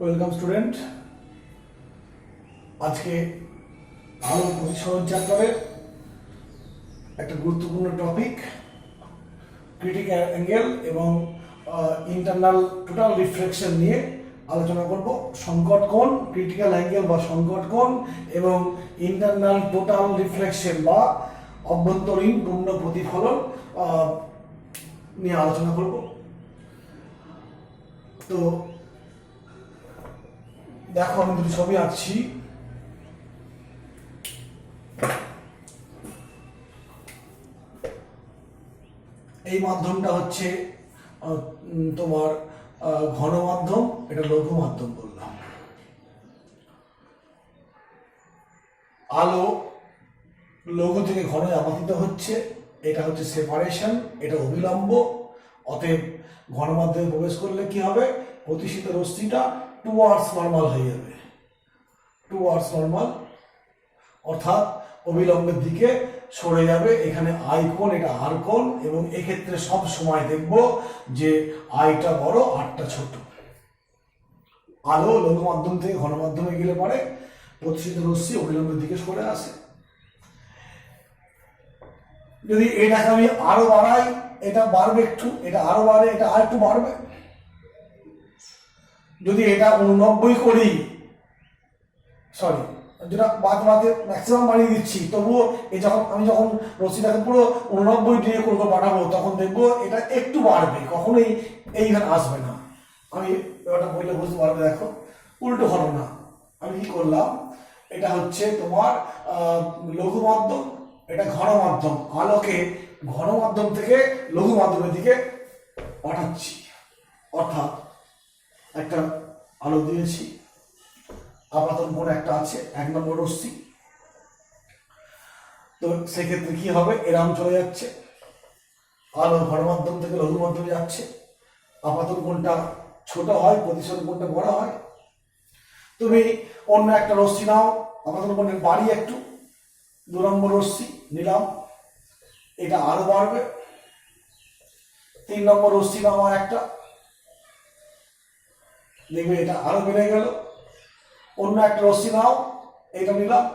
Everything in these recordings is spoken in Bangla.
Welcome student. আজকে আলো পরিসরণ চ্যাপ্টারের একটা গুরুত্বপূর্ণ টপিক ক্রিটিক্যাল অ্যাঙ্গেল এবং ইন্টারনাল টোটাল রিফ্লেকশন নিয়ে আলোচনা করব। সংকট কোণ, ক্রিটিক্যাল অ্যাঙ্গেল বা সংকট কোণ এবং ইন্টারনাল টোটাল রিফ্লেকশন বা অভ্যন্তরীণ পূর্ণ প্রতিফলন নিয়ে আলোচনা করব। তো দেখো, আমি দুটো ছবি আঁকছি। এই মাধ্যমটা হচ্ছে তোমার ঘন মাধ্যম, এটা লঘু মাধ্যম বললাম। আলো লঘু থেকে ঘনে আপতিত হচ্ছে, এটা হচ্ছে সেপারেশন, এটা অবিলম্ব। অতএব ঘন মাধ্যমে প্রবেশ করলে কি হবে? প্রতিসিত রশ্মিটা টুয়ার্ডস নর্মাল হয়ে যাবে, টুয়ার্ডস নর্মাল, অর্থাৎ অবিলম্বের দিকে সরে যাবে। এখানে আই কোণ, এটা আর কোণ, এবং এক্ষেত্রে সব সময় দেখব যে আইটা বড় আরটা ছোট। আলো লঘু মাধ্যম থেকে ঘন মাধ্যমে গেলে পরে প্রতিসিত রশ্মি অবিলম্বের দিকে সরে আসে। যদি এটাকে আমি আরো বাড়াই, এটা বাড়বে একটু, এটা আরো বাড়ে, এটা আর একটু বাড়বে। যদি এটা 89 করি, সরি, যেটা বাদে ম্যাক্সিমাম বাড়িয়ে দিচ্ছি, তবুও আমি যখন রশ্মিটাকে পুরো 89 ডিগ্রি করে পাঠাবো, তখন দেখবো এটা একটু বাড়বে, কখনোই এইখানে আসবে না। আমি এটা বললে বুঝতে পারবে। দেখো, উল্টো হলো না। আমি কি করলাম, এটা হচ্ছে তোমার লঘু মাধ্যম, এটা ঘন মাধ্যম। আলোকে ঘন মাধ্যম থেকে লঘু মাধ্যমের দিকে পাঠাচ্ছি, অর্থাৎ একটা আলো দিয়েছি, আপাতন কোণ একটা আছে, 1 নম্বর রশ্মি। তো সেক্ষেত্রে কি হবে? এরাম চলে যাচ্ছে, আলো ঘন মাধ্যম থেকে লঘু মাধ্যমে যাচ্ছে, আপাতন কোণটা ছোট হয়, প্রতিসরণ কোণটা বড় হয়। তুমি অন্য একটা রশ্মি নাও, আপাতন কোণের বাড়ি একটু, 2 নম্বর রশ্মি নিলাম, এটা আরো বাড়বে। 3 নম্বর রশ্মি নাও আমার একটা, দেখবে এটা আরো বেড়ে গেল। অন্য একটা রশ্মি নাও, এটা নিলাম,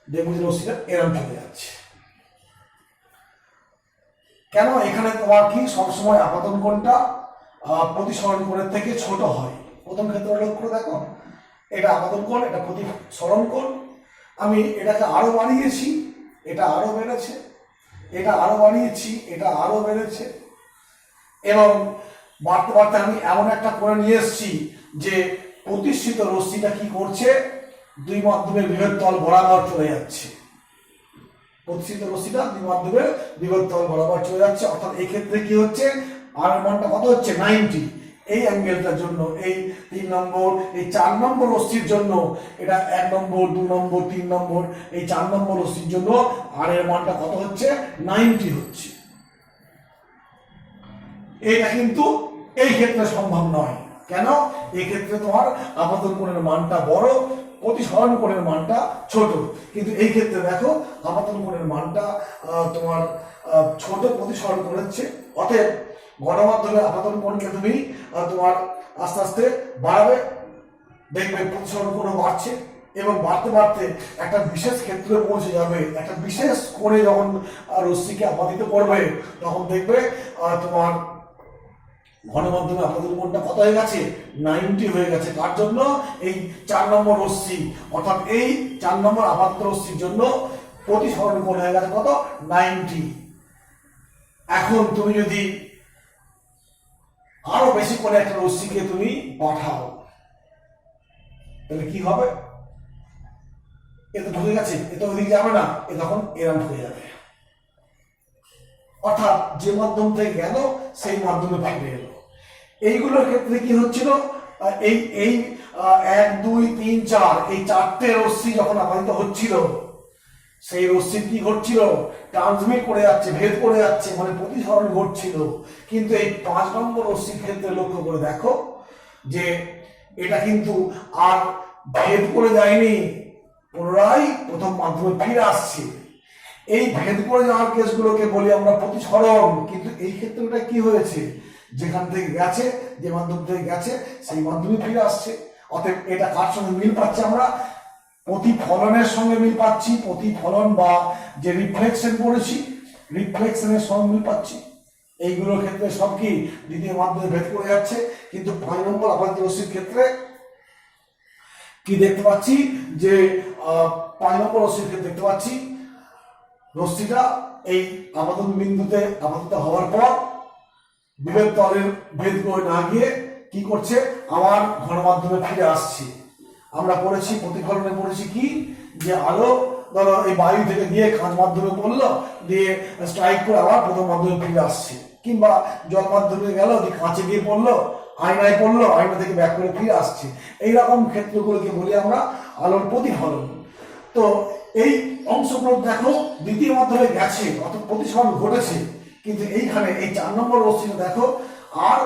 দেখবো যে রশ্মিটা এরম চলে যাচ্ছে। কেন? এখানে তোমার কি সবসময় আপাতন কোণটা প্রতিসরণ কোণের থেকে ছোট হয়। প্রথম ক্ষেত্রে লক্ষ্য করে দেখো, এটা আপাতন কোণ, এটা প্রতিসরণ কোণ। আমি এটাকে আরো বাড়িয়েছি, এটা আরো বেড়েছে, এটা আরো বাড়িয়েছি, এটা আরো বেড়েছে, এবং বাড়তে বাড়তে আমি এমন একটা কোণে নিয়ে এসেছি যে প্রতিসৃত রশ্মিটা কি করছে? 2 মাধ্যমের বৃহৎ তল বরাবর চলে যাচ্ছে। প্রতিসৃত রশ্মিটা 2 মাধ্যমের বৃহৎ তল বরাবর চলে যাচ্ছে, অর্থাৎ এই ক্ষেত্রে কি হচ্ছে? আর মানটা কত হচ্ছে? 90। এই অ্যাঙ্গেলটার জন্য, এই 3 নম্বর, এই 4 নম্বর রশ্মির জন্য, এটা 1 নম্বর, 2 নম্বর, 3 নম্বর, এই 4 নম্বর রশ্মির জন্য আর এর মানটা কত হচ্ছে? 90 হচ্ছে। এটা কিন্তু এই ক্ষেত্রে সম্ভব নয়। কেন? এই ক্ষেত্রে তোমার আপাতন কোণের মানটা বড়, প্রতিসরণ কোণের মানটা ছোট। কিন্তু এই ক্ষেত্রে দেখো, আপাতন কোণের মানটা তোমার ছোট, প্রতিসরণ কোণ হচ্ছে। অতএব গণমাধ্যমে আপাতন কোণকে তুমি তোমার আস্তে আস্তে বাড়াবে, দেখবে প্রতিসরণ কোণও বাড়ছে, এবং বাড়তে বাড়তে একটা বিশেষ ক্ষেত্রে পৌঁছে যাবে। একটা বিশেষ কোণে যখন রশ্মিকে আপাতিত করবে, তখন দেখবে তোমার ঘন মাধ্যমে আপাতন কোণটা কত হয়ে গেছে? 90 হয়ে গেছে। তার জন্য এই 4 নম্বর রশ্মি, অর্থাৎ এই 4 নম্বর আপাতন রশ্মির জন্য প্রতিসরণ কোণ হয়ে গেছে কত? 90। এখন তুমি যদি আরো বেশি করে একটা রশ্মিকে তুমি পাঠাও, তাহলে কি হবে? এটা ঢুকে গেছে, এটা ওইদিকে যাবে না, এ তখন এরম হয়ে যাবে। অর্থাৎ যে মাধ্যম থেকে গেল সেই মাধ্যমে ফিরে এলো। এইগুলোর ক্ষেত্রে কি হচ্ছিল? এই এই 1 2 3 4, এই 4টে রশ্মি যখন আপাতিত হচ্ছিল, সেই রশ্মি কি ঘটছিল? ট্রান্সমিট করে যাচ্ছে, ভেদ করে যাচ্ছে, মানে প্রতিসরণ ঘটছিল। কিন্তু এই 5 নম্বর রশ্মির ক্ষেত্রে লক্ষ্য করে দেখো যে এটা কিন্তু আর ভেদ করে যায়নি, পুনরায় প্রথম মাধ্যমে ফিরে আসছে। এই ভেদ করে যাওয়ার কেসগুলোকে বলি আমরা প্রতিসরণ। কিন্তু এই ক্ষেত্রে কি হয়েছে? যেখান থেকে গেছে, যে মাধ্যম থেকে গেছে, সেই মাধ্যমে ফিরে আসছে। অতএব এটা কার সঙ্গে মিল পাচ্ছি আমরা? প্রতিফলনের সঙ্গে মিল পাচ্ছি, প্রতিফলন বা যে রিফ্লেকশন পড়েছি রিফ্লেকশনের সঙ্গে মিল পাচ্ছি। এইগুলোর ক্ষেত্রে সব কি দ্বিতীয় মাধ্যমে ভেদ করে যাচ্ছে। কিন্তু 5 নম্বর আপাতিত রশ্মির ক্ষেত্রে কি দেখতে পাচ্ছি যে 5 নম্বর রশ্মির ক্ষেত্রে দেখতে পাচ্ছি রশ্মিটা এই আপাতন বিন্দুতে আপাতত হওয়ার পর বিভেদ তলের ভেদ করে না গিয়ে কি করছে, আমার ঘন মাধ্যমে ফিরে আসছে। আমরা পড়েছি প্রতিফলনে পড়েছি কি, যে আলো ধরো এই বায়ু থেকে গিয়ে কাঁচ মাধ্যমে পড়লো, দিয়ে স্ট্রাইক করে আবার প্রথম মাধ্যমে ফিরে আসছে, কিংবা জল মাধ্যমে গেল দিয়ে কাঁচে গিয়ে পড়লো, আয়নায় পড়লো, আয়না থেকে ব্যাক করে ফিরে আসছে। এইরকম ক্ষেত্রগুলোকে বলি আমরা আলোর প্রতিফলন। তো এই অংশগুলো দেখো দ্বিতীয় মাধ্যমে গেছে, অর্থাৎ প্রতিসরণ ঘটেছে, কিন্তু এইখানে এই 4 নম্বর রশ্মিটা দেখো আর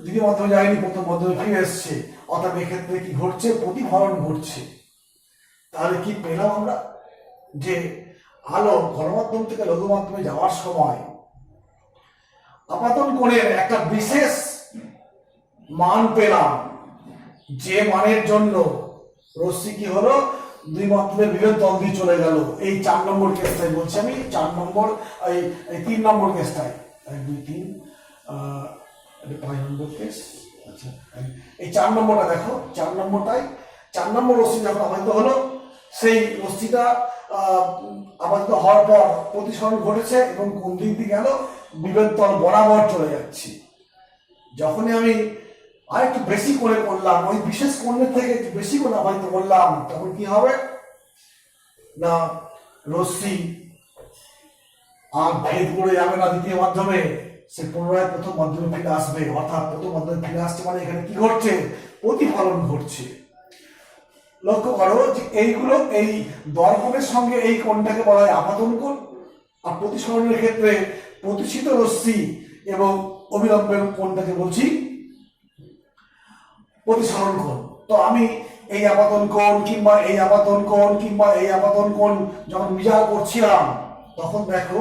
দ্বিতীয় মাধ্যমে যায়নি, প্রথম মাধ্যমে ফিরে এসছে, অর্থাৎ এক্ষেত্রে কি ঘটছে, প্রতিফলন ঘটছে। তাহলে কি পেলাম আমরা, যে আলো ঘনমাধ্যম থেকে লঘু মাধ্যমে যাওয়ার সময় আপাতন কোণের একটা বিশেষ মান পেলাম, যে মানের জন্য রশ্মি কি হলো, দুই মাধ্যমের বিভেদ তল দিয়ে চলে গেল। এই 4 নম্বর কেসটাই বলছি আমি, 4 নম্বর এই 3 নম্বর কেসটাই, 1 2 3 5 নম্বর কেস। আচ্ছা, এই 4 নম্বরটা দেখো, 4 নম্বরটাই 4 নম্বর রশ্মি যখন আপাতিত হলো, সেই রশ্মিটা আপাতিত হওয়ার পর প্রতিসরণ ঘটেছে এবং কোন দিক দিয়ে গেল, বিভেদ তল বরাবর চলে যাচ্ছে। যখনই আমি আর একটু বেশি করে করলাম, ওই বিশেষ কোণের থেকে একটু বেশি করে আপাতিত করলাম, তখন কি হবে না, রশ্মি আর ভেদ করে যাবে না দ্বিতীয় মাধ্যমে, সে পুনরায় প্রথম মাধ্যমে ফিরে আসবে। অর্থাৎ প্রথম মাধ্যমে ফিরে আসছে মানে এখানে কি ঘটছে, প্রতিফলন ঘটছে। লক্ষ্য করো যে এইগুলো, এই দর্পণের সঙ্গে এই কোণটাকে বলা হয় আপাতন কোণ, আর প্রতিসরণের ক্ষেত্রে প্রতিসিত রশ্মি এবং অবিলম্বের কোণটাকে বলছি প্রতিসরণ কোণ। তো আমি এই আপাতন কোণ কিংবা এই আপাতন কোণ কিংবা এই আপাতন কোণ যখন বিচার করছিলাম, তখন দেখো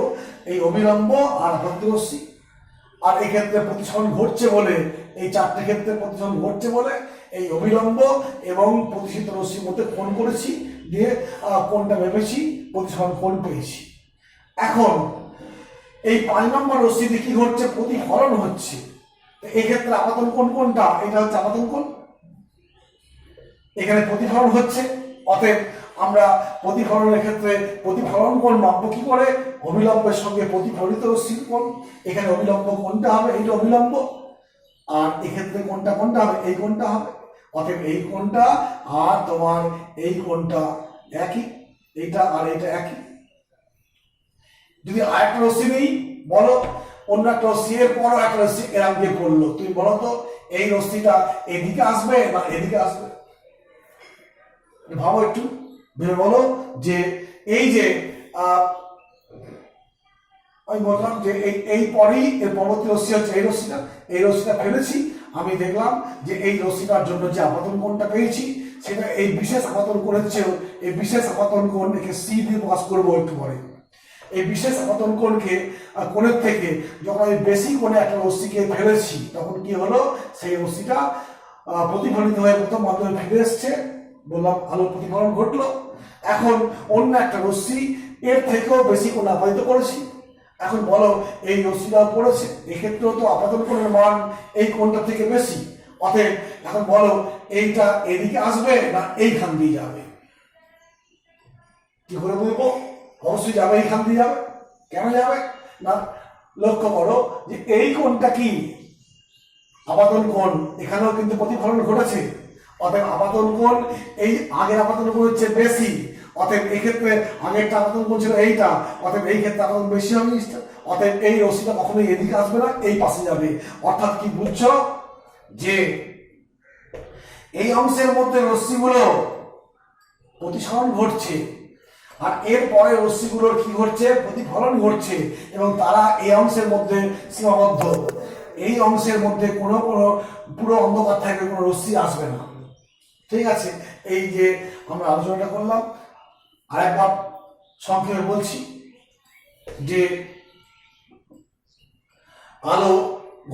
এই অবিলম্ব আর আপাতিত রশ্মি, আর এই ক্ষেত্রে প্রতিসরণ ঘটছে বলে, এই 4টে ক্ষেত্রে প্রতিসরণ ঘটছে বলে এই অবিলম্ব এবং প্রতিসিত রশ্মির মধ্যে কোণ করেছি, দিয়ে কোণটা ভেবেছি প্রতিসরণ কোণ পেয়েছি। এখন এই 5 নম্বর রশ্মিতে কি ঘটছে, প্রতিফলন হচ্ছে। এই ক্ষেত্রে আপাতন কোণ কোনটা, এটা হচ্ছে আপাতন কোণ, এখানে প্রতিফলন হচ্ছে। অতএব আমরা প্রতিফলনের ক্ষেত্রে প্রতিফলন কোণ মাপবো কি করে, অবিলম্বের সঙ্গে প্রতিফলিত রশ্মির কোণ। এখানে অবিলম্ব কোণটা হবে, এইটা অবিলম্ব, আর এক্ষেত্রে কোণটা কোনটা হবে, এই কোণটা হবে। অতএব এই কোণটা আর তোমার এই কোণটা একই, এইটা আর এইটা একই। যদি আরেকটা রশ্মি নেই, বলো অন্য একটা রশ্মি এর পরও একটা রশ্মি এরকম দিয়ে পড়লো, তুমি বলো তো এই রশ্মিটা এদিকে আসবে না এদিকে আসবে? ভাবো একটু, ভেবে বলো যে এই যে আমি বললাম যে এই পরেই এর পরবর্তী রশ্মি হচ্ছে এই রশ্মিটা ফেলেছি, আমি দেখলাম যে এই রশ্মিটার জন্য যে আপাতন কোণটা পেয়েছি, সেটা এই বিশেষ আপাতন কোণের চেয়েও, এই বিশেষ আপাতন কোণ একে সি দিয়ে প্রকাশ করবো একটু পরে। এই বিশেষ আপাতন কোণের থেকে যখন আমি বেশি কোণে একটা রশ্মিকে ফেলেছি, তখন কি হলো, সেই রশ্মিটা প্রতিফলিত হয়ে প্রথম মাধ্যমে ফিরে এসছে, বললাম আলোর প্রতিফলন ঘটলো। এখন অন্য একটা রশ্মি এর থেকেও বেশি কোণ আপাতিত করেছি, এখন বলো এই রশ্মিটা পড়েছে, এক্ষেত্রেও তো আপাতন কোণের মান এই কোণটা থেকে বেশি। অতএব এখন বলো এইটা এদিকে আসবে না এইখান দিয়ে যাবে? কি করে বলবো? অবশ্যই যাবে, এইখান দিয়ে যাবে। কেন যাবে না, লক্ষ্য করো যে এই কোণটা কি আপাতন কোণ, এখানেও কিন্তু প্রতিফলন ঘটেছে। অতএব আপাতন কোণ এই আগের আপাতন কোণের চেয়ে বেশি, অতএব এক্ষেত্রে আগেরটা আপাতন কোণ ছিল এইটা, অতএব এই ক্ষেত্রে আপাতন বেশি হবে। অতএব এই রশ্মিটা কখনোই এদিকে আসবে না, এই পাশে যাবে। অর্থাৎ কি বুঝছো, যে এই অংশের মধ্যে রশ্মিগুলো প্রতিসরণ ঘটছে, আর এর পরে রশ্মিগুলোর কি ঘটছে, প্রতিফলন ঘটছে, এবং তারা এই অংশের মধ্যে সীমাবদ্ধ। এই অংশের মধ্যে কোনো পুরো অন্ধকার থাকবে, কোনো রশ্মি আসবে না। ঠিক আছে, এই যে আমরা আলোচনাটা করলাম, আরেকবার সংক্ষেপে বলছি যে আলো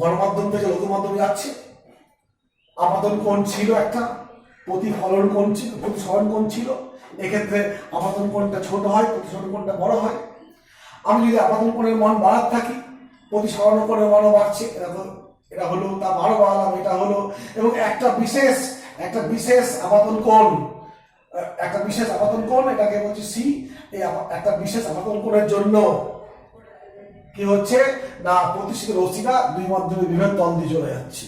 ঘন মাধ্যম থেকে লঘু মাধ্যমে যাচ্ছে, আপাতন কোণ ছিল একটা, প্রতিফলন কোণ ছিল, প্রতিসরণ কোণ ছিল। এক্ষেত্রে আপাতন কোণটা ছোট হয়, প্রতিসরণ কোণটা বড় হয়। আমি যদি আপাতন কোণের মান বাড়াতে থাকি, প্রতিসরণ কোণের মানও বাড়ছে, এটা হলো তা 12 বাড়ালাম, এটা হলো, এবং একটা বিশেষ আপাতন কোণ, এটাকে বলছি সি। এই একটা বিশেষ আপাতন কোণের জন্য কি হচ্ছে না, প্রতিষ্ঠিত রশ্মিটা দুই মাধ্যমে বিভেদ তল দিয়ে চলে যাচ্ছে।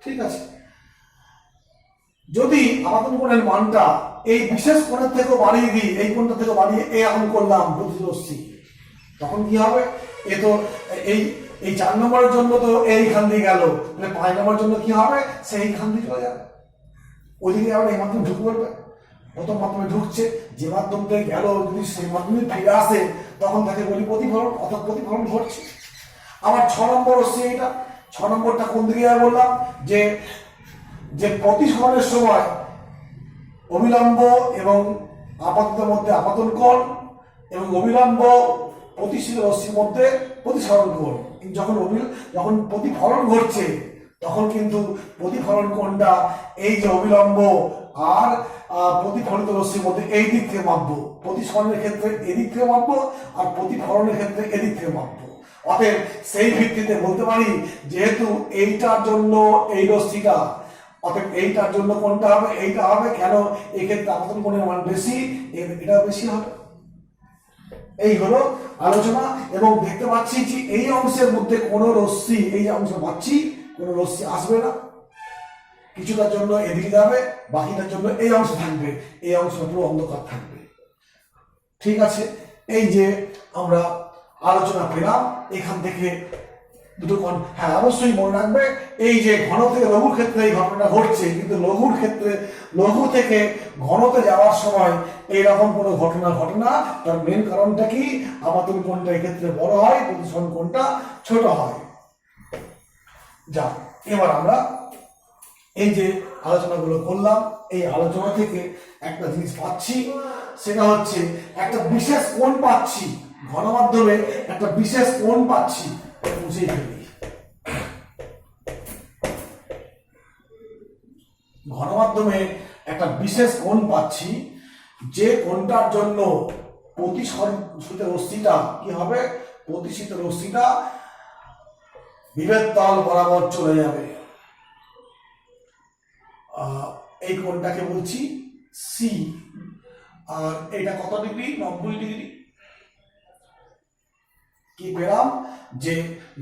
ঠিক আছে, যদি আপাতন কোণের মানটা এই বিশেষ কোণের থেকে বাড়িয়ে দিই, এই কোণটা থেকে বাড়িয়ে এখন করলাম প্রতিষ্ঠিত রশ্মি, তখন কি হবে? এ তো এই 4 নম্বরের জন্য তো এইখান দিয়ে গেল, তাহলে 5 নম্বরের জন্য কি হবে? সেইখান দিয়ে চলে যাবে, ওইদিকে আবার এই মাধ্যমে ঢুকে পড়বে। প্রথম মাধ্যমে ঢুকছে, যে মাধ্যম থেকে গেল যদি সেই মাধ্যমে ফিরে আসে, তখন তাকে বলি প্রতিফলন, অর্থাৎ প্রতিফলন ঘটছে। আবার 6 নম্বর হচ্ছে এইটা। 6 নম্বরটা কোন দিকে যাবে বললাম? যে প্রতিসরণের সময় অবিলম্ব এবং আপাততের মধ্যে আপাতন কোণ, এবং অবিলম্ব প্রতিষ্ঠিত রশ্মির মধ্যে প্রতিসরণ কোণ। যখন প্রতিফলন ঘটছে, তখন কিন্তু প্রতিফলন কোণটা এই যে অবিলম্ব আর প্রতিফলিত রশ্মির মধ্যে এই দিক থেকে মাপবো। প্রতিসরণের ক্ষেত্রে এদিক থেকে মাপবো, আর প্রতিফলনের ক্ষেত্রে এদিক থেকে মাপবো। অতএব সেই ভিত্তিতে বলতে পারি, যেহেতু এইটার জন্য এই রশ্মিটা, অতএব এইটার জন্য কোনটা হবে? এইটা হবে। কেন? এই ক্ষেত্রে আপাতন কোণের মান বেশি, এটা বেশি হবে। এই হলো আলোচনা। এবং দেখতে পাচ্ছি যে এই অংশের মধ্যে কোনো রশ্মি, এই যে অংশ পাচ্ছি, কোনো রশ্মি আসবে না। কিছুটার জন্য এদিকে যাবে, বাকিটার জন্য এই অংশ থাকবে, এই অংশ পুরো অন্ধকার থাকবে। ঠিক আছে, এই যে আমরা আলোচনা পেলাম এখান থেকে দুটো হ্যাঁ, অবশ্যই মনে রাখবে, এই যে ঘন থেকে লঘুর ক্ষেত্রে এই ঘটনাটা ঘটছে, কিন্তু লঘুর ক্ষেত্রে লঘু থেকে ঘনতে যাওয়ার সময় এইরকম কোনো ঘটনা ঘটে না। তার মেন কারণটা কি? আপাতন কোণটা এক্ষেত্রে বড় হয়, প্রতিসরণ কোণটা ছোট হয়। যা, এবার আমরা এই যে আলোচনাগুলো করলাম, এই আলোচনা থেকে একটা জিনিস পাচ্ছি, সেটা হচ্ছে একটা বিশেষ কোণ পাচ্ছি, ঘন মাধ্যমে একটা বিশেষ কোণ পাচ্ছি। মুছেই ফেলি। ঘন মাধ্যমে একটা বিশেষ কোণ পাচ্ছি, যে কোণটার জন্য প্রতিসরিত রশ্মিটা কি হবে? প্রতিসরিত রশ্মিটা বিভেদ তল বরাবর চলে যাবে। এই কোণটাকে বলছি সি। আর এটা কত ডিগ্রি? 90 ডিগ্রি। কি পেলাম? যে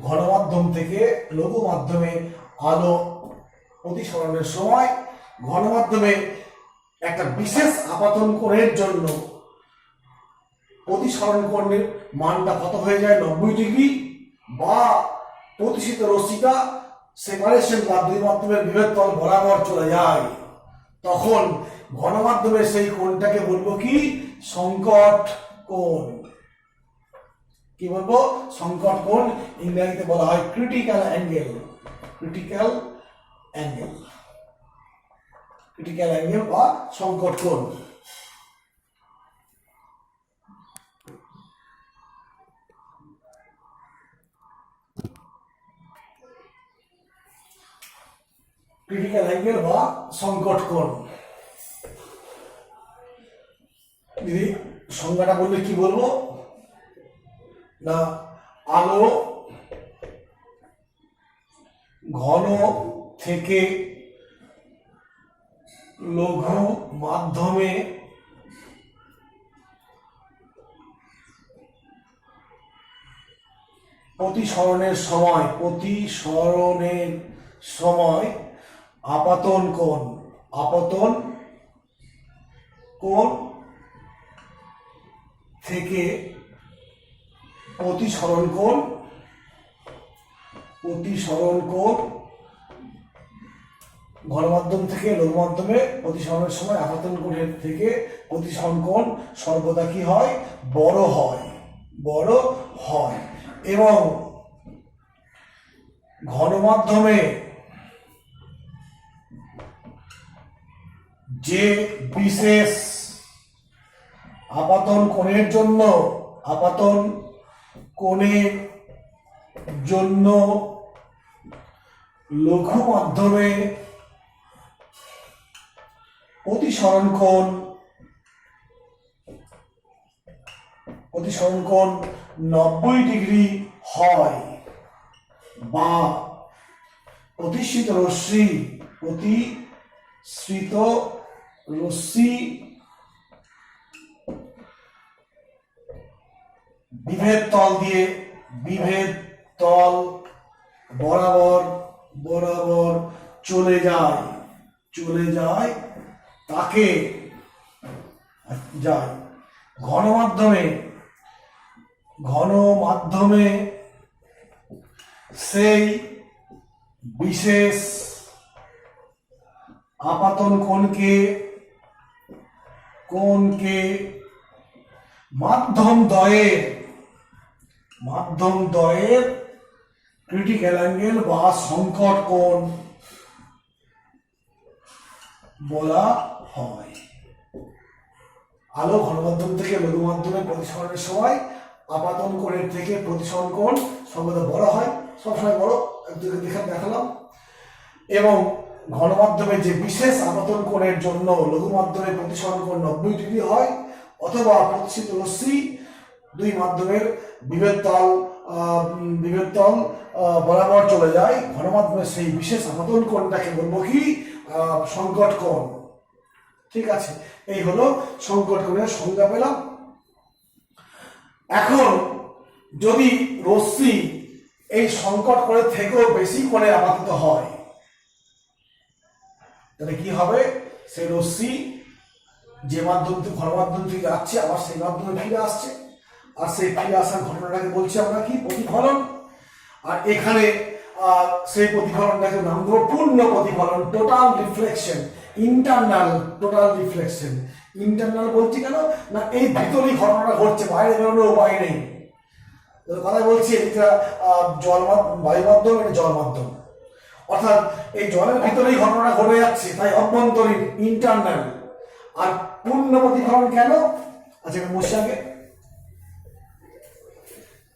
ঘন মাধ্যম থেকে লঘু মাধ্যমে আলো প্রতিসরণের সময় ঘন মাধ্যমে একটা বিশেষ আপাতন কোণের জন্য প্রতিসরণ কোণের মানটা কত হয়ে যায়? 90 ডিগ্রি। বা প্রতিসরিত রশ্মিটা সেপারেশন বা দুই মাধ্যমের বিভেদ তল বরাবর চলে যায়, তখন ঘন মাধ্যমের সেই কোণটাকে বলবো কি? সংকট কোণ। কি বলবো? সংকট কোণ। ইংরেজিতে বলা হয় critical angle. Critical angle, critical angle বা সংকট কোণ। ক্রিটিক্যাল অ্যাঙ্গেল বা সংকট কোণ। যদি সংজ্ঞাটা বললে কি বলবো না, আলো ঘন থেকে লঘু মাধ্যমে প্রতিসরণের সময় আপাতন কোণ থেকে প্রতিসরণ কোণ ঘন মাধ্যম থেকে লঘু মাধ্যমে প্রতিসরণের সময় আপাতন কোণের থেকে প্রতিসরণ কোণ সর্বদা কি হয়? বড় হয়। এবং ঘন মাধ্যমে যে বিশেষ আপাতন কোণের জন্য লঘু মাধ্যমে প্রতিসরণ কোণ 90 ডিগ্রি হয় বা প্রতিসৃত রশ্মি বিভেদ তল বরাবর চলে যায় তাকে ঘনমাধ্যমে সেই বিশেষ আপাতন কোণকে মাধ্যম দ্বয়ের ক্রিটিক্যাল অ্যাঙ্গেল বা সংকট কোণ বলা হয়। আলো ঘনমাধ্যম থেকে লঘু মাধ্যমে প্রতিসরণের সময় আপাতন কোণের থেকে প্রতিসরণ কোণ সর্বদা বড় হয়, সবসময় বড়, দেখালাম। এবং ঘনমাধ্যমে যে বিশেষ আপাতন কোণের জন্য লঘু মাধ্যমে প্রতিসরণ কোণ 90 ডিগ্রি হয়, অথবা প্রতিসৃত রশ্মি দুই মাধ্যমের বিভেদ তল বরাবর চলে যায়, ঘনমাধ্যমের সেই বিশেষ আপাতন কোণটাকে বলবো কি? সংকট কোণ। ঠিক আছে, এই হলো সংকট কোণের সংজ্ঞা পেলাম। এখন যদি রশ্মি এই সংকট কোণের থেকেও বেশি কোণে আপাতিত হয়, তাহলে কি হবে? সেই রশ্মি যে মাধ্যম থেকে ঘনমাধ্যম থেকে যাচ্ছে আবার সেই মাধ্যমে ফিরে আসছে, আর সেই ফিরে আসার ঘটনাটাকে বলছি আমরা কি? প্রতিফলন। আর এখানে সেই প্রতিফলনটাকে নাম দেবো পূর্ণ প্রতিফলন, total reflection, total reflection. Internal বলছি কেন না? এই ভিতরেই ঘটনাটা ঘটছে, বাইরে বেরোনোর উপায় নেই। কথা বলছি, এটা বায়ু মাধ্যম, এটা জল মাধ্যম, অর্থাৎ এই জলের ভিতরেই ঘটনাটা ঘটে যাচ্ছে, তাই অভ্যন্তরীণ, ইন্টারনাল। আর পূর্ণ প্রতিফলন কেন? আচ্ছা, বসে আগে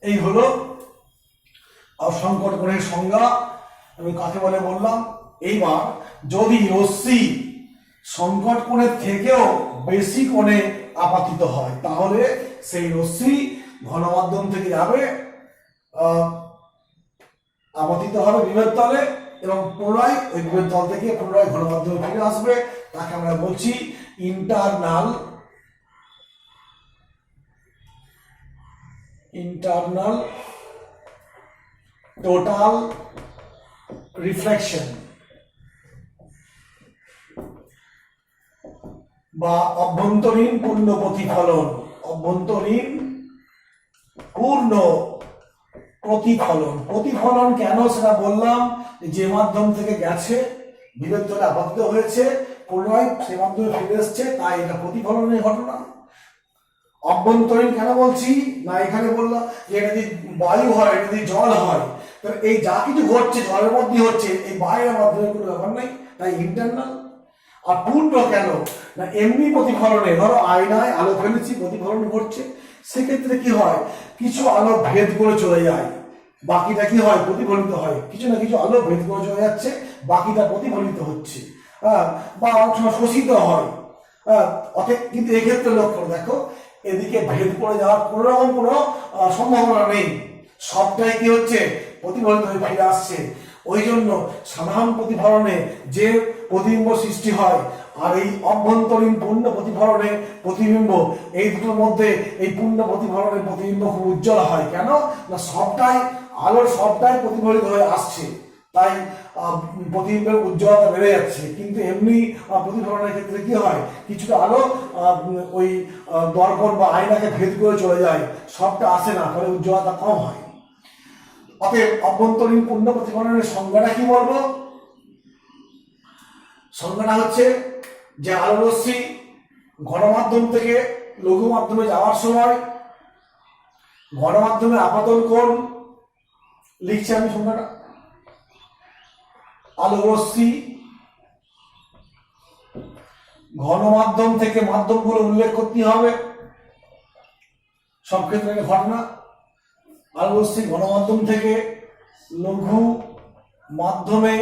এই হলো সংকট কোণের সংজ্ঞা। আমি কাকে বলে বললাম। এইবার যদি রশ্মি সংকট কোণের থেকেও বেশি কোণে আপাতিত হয়, তাহলে সেই রশ্মি ঘনমাধ্যম থেকে যাবে, আপাতিত হবে বিভেদ তলে, এবং পুনরায় ওই বিভেদ তল থেকে পুনরায় ঘনমাধ্যমে ফিরে আসবে। তাকে আমরা বলছি ইন্টারনাল টোটাল রিফ্লেকশন বা অভ্যন্তরীণ পূর্ণ প্রতিফলন। প্রতিফলন কেন সেটা বললাম, যে মাধ্যম থেকে গেছে বিভেদ তলে আপাতিত হয়েছে, পুনরায় সে মাধ্যমে ফিরে এসছে, তাই এটা প্রতিফলনের ঘটনা। অভ্যন্তরীণ কেন বলছি না? এখানে বললাম যে এটা যদি বায়ু হয়, এটা যদি জল হয়, তাহলে এই যা কিছু ঘটছে জলের মধ্যে হচ্ছে, এই বাইরের মাধ্যমে কোনো ব্যাপার নেই, তাই ইন্টারনাল। আর পূর্ণ কেন না? এমনি প্রতিফলনে, ধরো আয়নায় আলো ফেলেছি, প্রতিফলন ঘটছে, সেক্ষেত্রে কি হয়? কিছু আলো ভেদ করে চলে যায়, বাকিটা কি হয়? প্রতিফলিত হয়। কিছু না কিছু আলো ভেদ করে চলে যাচ্ছে, বাকিটা প্রতিফলিত হচ্ছে, বা অনেক সময় শোষিত হয়। অর্থাৎ কিন্তু এক্ষেত্রে লক্ষ্য দেখো, এদিকে ভেদ করে যাওয়ার কোনো রকম কোনো সম্ভাবনা নেই, সবটাই কি হচ্ছে? প্রতিফলিত হয়ে ফিরে আসছে। ওই জন্য সাধারণ প্রতিফলনে যে প্রতিবিম্ব সৃষ্টি হয়, আর এই অভ্যন্তরীণ পূর্ণ প্রতিফলনে প্রতিবিম্ব, এই দুটোর মধ্যে এই পূর্ণ প্রতিফলনের প্রতিবিম্ব খুব উজ্জ্বল হয়। কেন না? আলোর সবটাই প্রতিফলিত হয়ে আসছে, তাই প্রতিবিম্বের উজ্জ্বলতা বেড়ে যাচ্ছে। কিন্তু এমনি প্রতিফলনের ক্ষেত্রে কি হয়? কিছুটা আলো ওই দর্পণ বা আয়নাকে ভেদ করে চলে যায়, সবটা আসে না, ফলে উজ্জ্বলতা কম হয়। অতএব অভ্যন্তরীণ পূর্ণ প্রতিফলনের সংজ্ঞাটা কি বলবো? সংজ্ঞাটা হচ্ছে যে আলো রশ্মি ঘনমাধ্যম থেকে লঘু মাধ্যমে যাওয়ার সময় ঘনমাধ্যমে আপাতন কোণ, লিখছি আমি সংজ্ঞাটা। আলো রশ্মি ঘনমাধ্যম থেকে, মাধ্যমগুলো উল্লেখ করতে হবে সব ক্ষেত্রে, একটা ঘটনা। আলো রশ্মি ঘনমাধ্যম থেকে লঘু মাধ্যমে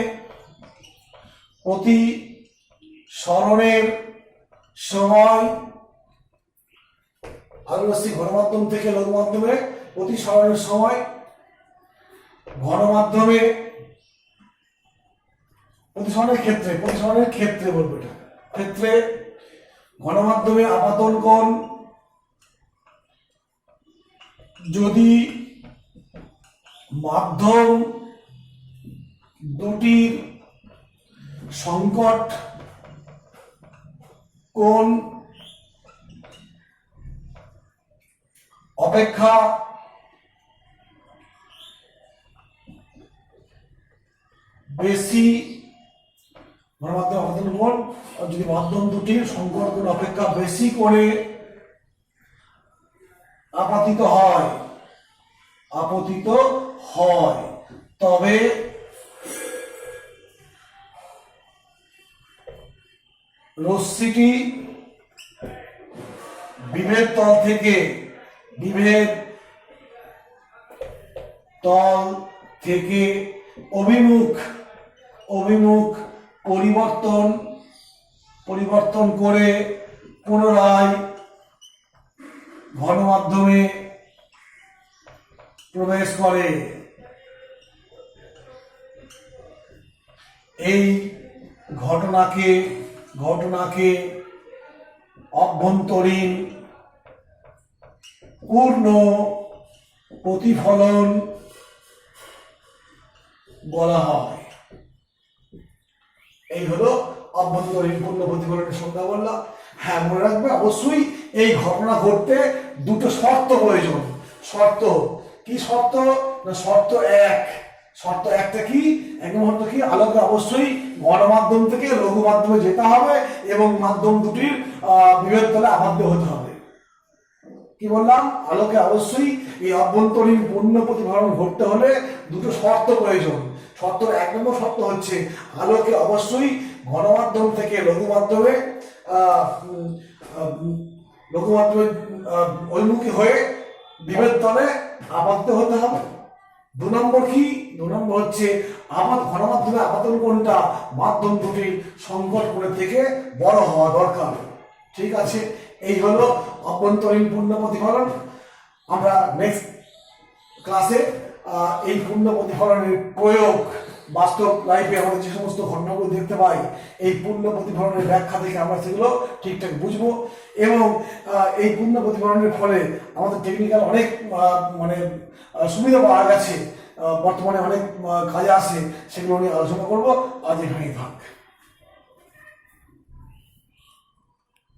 প্রতিসরণের সময়, আগে বলছি ঘনমাধ্যম থেকে লঘু মাধ্যমে প্রতিসরণের সময়, ঘনমাধ্যমে প্রতিসরণের ক্ষেত্রে বলবো, এটা ক্ষেত্রে ঘনমাধ্যমে আপাতন কোণ যদি মাধ্যম দুটির সংকট কোণ অপেক্ষা বেশি, ঘনমাধ্যম আপাতন কোণ যদি মাধ্যম দুটির সংকট কোণ অপেক্ষা বেশি করে আপতিত হয় তবে রশ্মিটি বিভেদ তল থেকে অভিমুখ পরিবর্তন করে পুনরায় ঘনমাধ্যমে প্রবেশ করে। এই ঘটনাকে অভ্যন্তরীণ পূর্ণ প্রতিফলন বলা হয়। এই হলো অভ্যন্তরীণ পূর্ণ প্রতিফলনের সংজ্ঞা বললাম। হ্যাঁ, মনে রাখবে অবশ্যই এই ঘটনা ঘটতে দুটো শর্ত প্রয়োজন। কি শর্ত? না, শর্ত একটা কি? এক নম্বর কি, আলোকে অবশ্যই ঘনমাধ্যম থেকে লঘু মাধ্যমে যেতে হবে এবং মাধ্যম দুটির বিভেদ তলে আবদ্ধ হতে হবে। কি বললাম? আলোকে অবশ্যই এই অভ্যন্তরীণ পূর্ণ প্রতিফলন ঘটতে হলে দুটো শর্ত প্রয়োজন। এক নম্বর শর্ত হচ্ছে আলোকে অবশ্যই ঘনমাধ্যম থেকে লঘু মাধ্যমে অভিমুখী হয়ে বিভেদ তলে আবদ্ধ হতে হবে। দু নম্বর হচ্ছে ঘনমাধ্যমে আপাতন কোণটা মাধ্যম দুটির সংকট কোণের থেকে বড় হওয়া দরকার। ঠিক আছে, এই হলো অভ্যন্তরীণ পূর্ণ প্রতিফলন। আমরা নেক্সট ক্লাসে এই পূর্ণ প্রতিফলনের প্রয়োগ বাস্তব লাইফে আমাদের যে সমস্ত ঘটনাগুলো দেখতে পাই, এই পূর্ণ প্রতিফলনের ব্যাখ্যা থেকে আমরা সেগুলো ঠিকঠাক বুঝবো এবং এই পূর্ণ প্রতিফলনের ফলে আমাদের টেকনিক্যাল অনেক সুবিধা পাওয়া গেছে, বর্তমানে অনেক কাজে আসে, সেগুলো নিয়ে আলোচনা করবো। আজ এখানেই থাক।